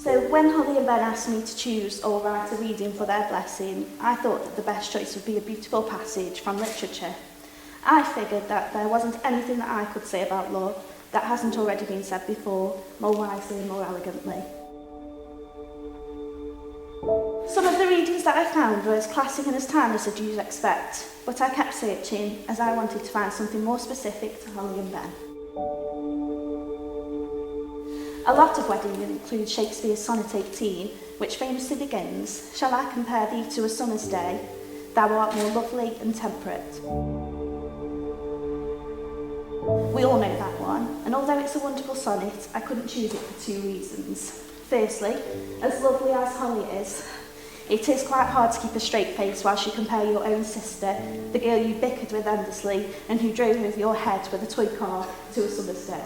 So when Hollie and Ben asked me to choose or write a reading for their blessing, I thought that the best choice would be a beautiful passage from literature. I figured that there wasn't anything that I could say about love that hasn't already been said before, more wisely and more elegantly. Some of the readings that I found were as classic and as timeless as you'd expect, but I kept searching as I wanted to find something more specific to Hollie and Ben. A lot of weddings include Shakespeare's Sonnet 18, which famously begins, "Shall I compare thee to a summer's day? Thou art more lovely and temperate." We all know that one, and although it's a wonderful sonnet, I couldn't choose it for two reasons. Firstly, as lovely as Hollie is, it is quite hard to keep a straight face whilst you compare your own sister, the girl you bickered with endlessly and who drove over your head with a toy car, to a summer's day.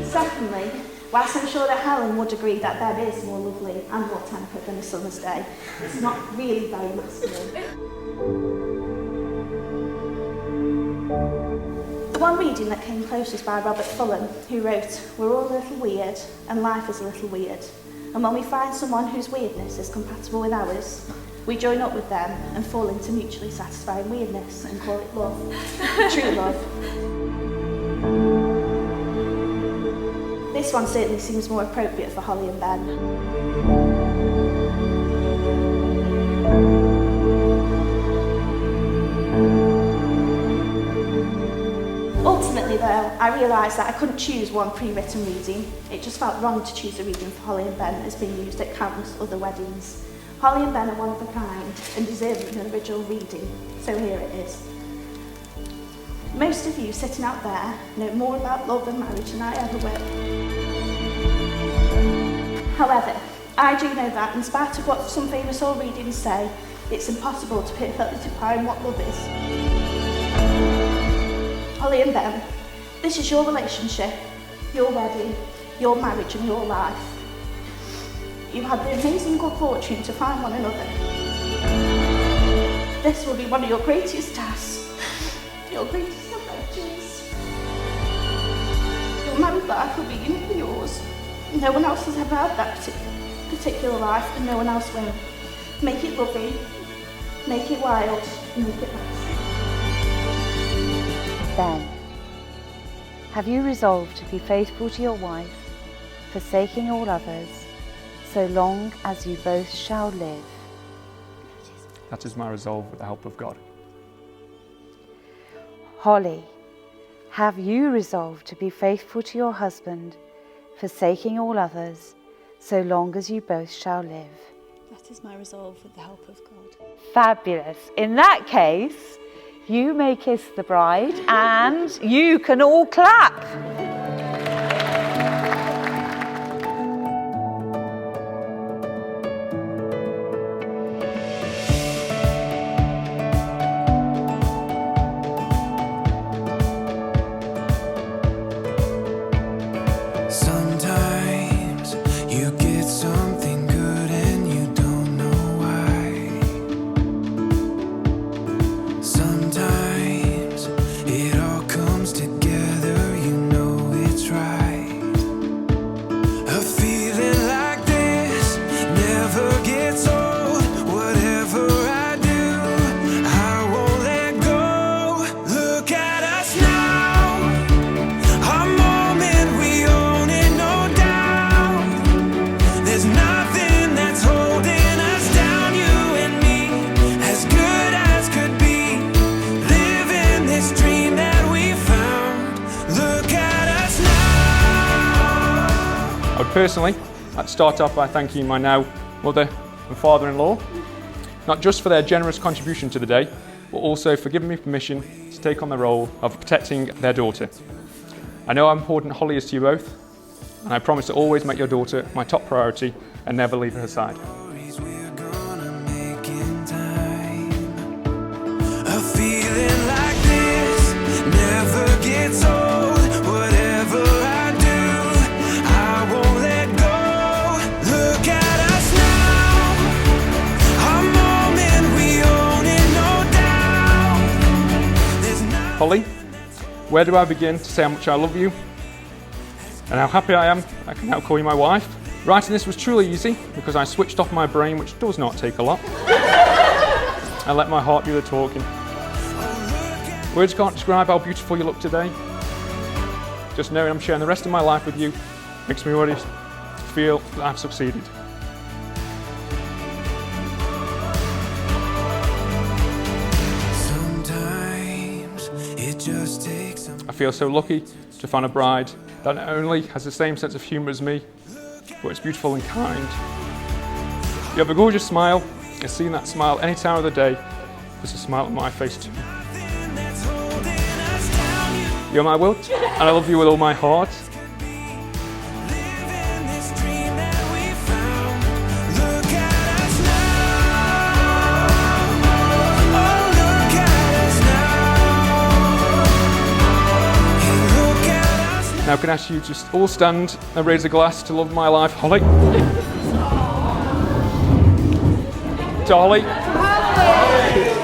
Secondly, whilst I'm sure that Helen would agree that Ben is more lovely and more temperate than a summer's day, it's not really very masculine. The one reading that came close was by Robert Fulham, who wrote, "We're all a little weird, and life is a little weird. And when we find someone whose weirdness is compatible with ours, we join up with them and fall into mutually satisfying weirdness and call it love." True love. This one certainly seems more appropriate for Hollie and Ben. Ultimately though, I realised that I couldn't choose one pre-written reading. It just felt wrong to choose a reading for Hollie and Ben that has been used at countless other weddings. Hollie and Ben are one of a kind and deserve an original reading, so here it is. Most of you sitting out there know more about love and marriage than I ever will. However, I do know that in spite of what some famous old readings say, it's impossible to perfectly define what love is. Hollie and Ben, this is your relationship, your wedding, your marriage and your life. You've had the amazing good fortune to find one another. This will be one of your greatest tasks, your greatest adventures. Your married life will be uniquely yours. No one else has ever had that particular life and no one else will. Make it loving, make it wild, and make it last. Ben, have you resolved to be faithful to your wife, forsaking all others, so long as you both shall live? That is my resolve with the help of God. Hollie, have you resolved to be faithful to your husband, forsaking all others, so long as you both shall live? That is my resolve with the help of God. Fabulous. In that case, you may kiss the bride and you can all clap. Sometimes you get something good and you don't know why. Sometimes it all comes together, you know it's right. A feeling like this never gets old. Whatever I do, I won't let go. Look at us now, our moment we own it, no doubt. There's nothing that's holding us down, you and me, as good as could be. Living this dream that we found. Look at us now. I would personally like to start off by thanking my now mother and father-in-law, not just for their generous contribution to the day, but also for giving me permission to take on the role of protecting their daughter. I know how important Hollie is to you both, and I promise to always make your daughter my top priority and never leave her side. Stories we're gonna make in time. A feeling like this never gets old. Whatever I do, I won't let go. Look at us now, our moment we own it, no doubt. There's nothing Hollie, where do I begin to say how much I love you? And how happy I am, I can now call you my wife. Writing this was truly easy because I switched off my brain, which does not take a lot. I let my heart do the talking. Words can't describe how beautiful you look today. Just knowing I'm sharing the rest of my life with you makes me already feel that I've succeeded. Sometimes it just takes I feel so lucky to find a bride that not only has the same sense of humour as me, but it's beautiful and kind. You have a gorgeous smile, and seeing that smile any time of the day puts a smile on my face too. You're my world, and I love you with all my heart. Now can I ask you to just all stand and raise a glass to love of my life, Hollie. To Hollie.